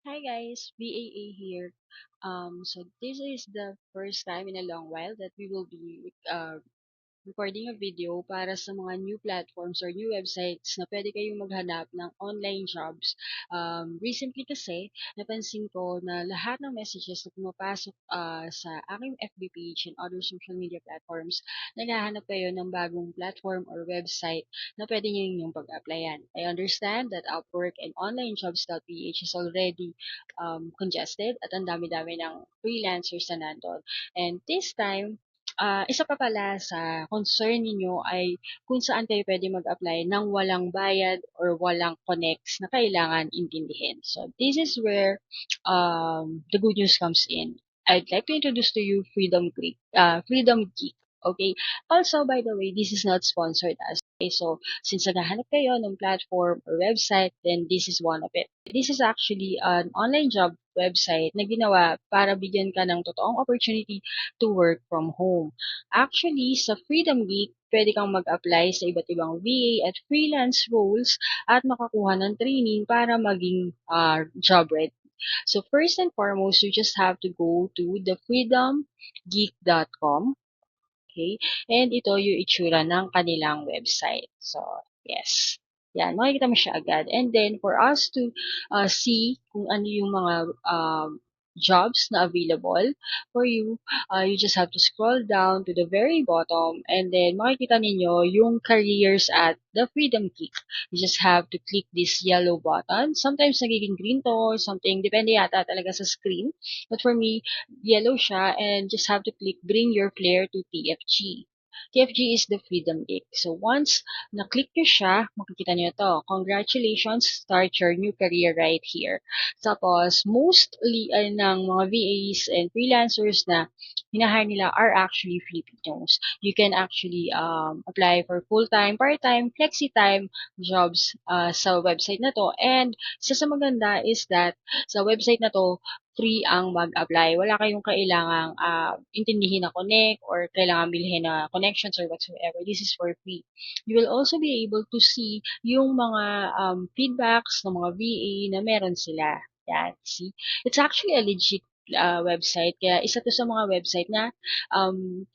Hi guys, BAA here. So this is the first time in a long while that we will be recording a video para sa mga new platforms or new websites na pwede kayong maghanap ng online jobs. Recently kasi, napansin ko na lahat ng messages na pumapasok sa aking FB page and other social media platforms, naghahanap kayo ng bagong platform or website na pwede nyo yung pag-applyan. I understand that Upwork and onlinejobs.ph is already congested at ang dami-dami ng freelancers na nandun. And this time, isa pa pala sa concern ninyo ay kung saan kayo pwede mag-apply ng walang bayad or walang connects na kailangan intindihin. So, this is where the good news comes in. I'd like to introduce to you Freedom Geek. Okay. Also, by the way, this is not sponsored as. Okay, so since naghahanap kayo ng platform or website, then this is one of it. This is actually an online job website na ginawa para bigyan ka ng totoong opportunity to work from home. Actually, sa Freedom Week, pwede kang mag-apply sa iba't ibang VA at freelance roles at makakuha ng training para maging job ready. So first and foremost, you just have to go to thefreedomgeek.com. Okay? And ito yung itsura ng kanilang website. So, yes. Yan, makikita mo siya agad. And then, for us to see kung ano yung mga jobs na available for you, you just have to scroll down to the very bottom and then makikita ninyo yung careers at the Freedom Geek. You just have to click this yellow button. Sometimes nagiging green to or something. Depende yata talaga sa screen. But for me, yellow siya and just have to click bring your player to TFG. TFG is the Freedom Geek. So once na-click nyo siya, makikita nyo to. Congratulations, start your new career right here. Tapos, mostly ng mga VAs and freelancers na hinahire nila are actually Filipinos. You can actually apply for full-time, part-time, flexi-time jobs sa website na to. And isa sa maganda is that sa website na to, free ang mag-apply. Wala kayong kailangang intindihin na connect or kailangan bilhin na connections or whatsoever. This is for free. You will also be able to see yung mga feedbacks ng mga VA na meron sila. Yan, see? It's actually a legit website. Kaya isa to sa mga website na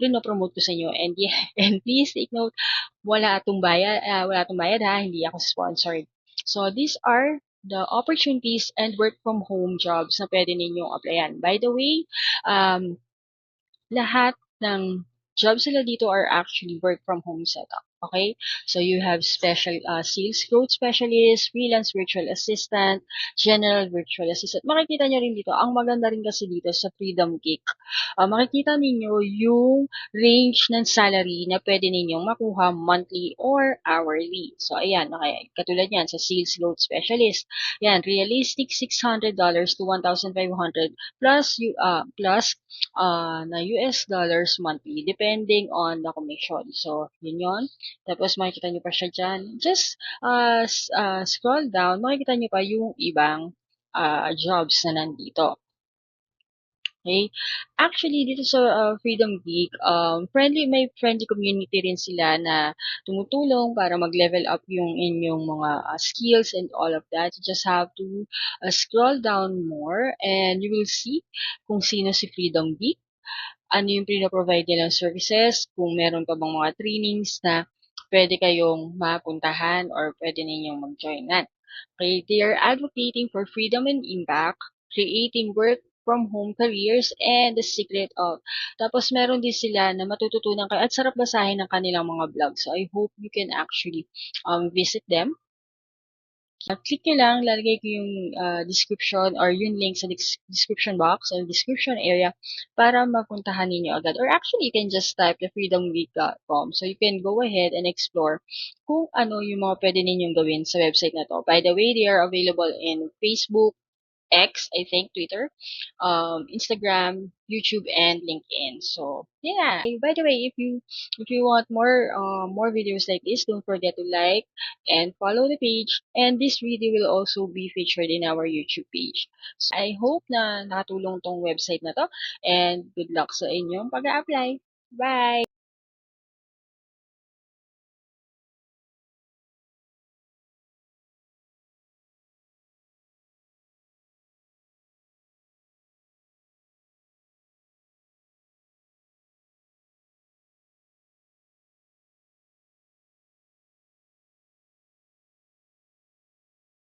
pinopromote ko sa inyo. And yeah, and please take note, wala atong bayad ha, hindi ako sponsored. So these are the opportunities and work from home jobs na pwede ninyong applyan. By the way, lahat ng jobs nila dito are actually work from home setup. Okay? So you have special sales growth specialist, freelance virtual assistant, general virtual assistant. Makikita nyo rin dito, ang maganda rin kasi dito sa Freedom Geek, makikita ninyo yung range ng salary na pwede ninyong makuha monthly or hourly. So ayan, okay, katulad yan sa sales growth specialist. Yan, realistic $600 to $1,500 plus na US dollars monthly depending on the commission. So, yun. Tapos, makikita nyo pa siya dyan. Just scroll down, makikita nyo pa yung ibang jobs na nandito. Okay? Actually, dito sa Freedom Geek, may friendly community rin sila na tumutulong para mag-level up yung inyong mga skills and all of that. You just have to scroll down more and you will see kung sino si Freedom Geek, ano yung provide nilang services, kung meron pa bang mga trainings na pwede kayong mapuntahan or pwede ninyong mag-joinan. Okay, they are advocating for freedom and impact, creating work from home careers, and the secret of. Tapos meron din sila na matututunan kayo at sarap basahin ng kanilang mga blog. So I hope you can actually visit them. Click nyo lang, lalagay ko yung description or yung link sa description box or description area para mapuntahan ninyo agad. Or actually, you can just type thefreedomweek.com. So you can go ahead and explore kung ano yung mga pwede ninyong gawin sa website na to. By the way, they are available in Facebook, X, I think, Twitter, Instagram, YouTube, and LinkedIn. So yeah. By the way, if you want more videos like this, don't forget to like and follow the page. And this video will also be featured in our YouTube page. So I hope na nakatulong tong website na to. And good luck sa inyong pag-apply. Bye!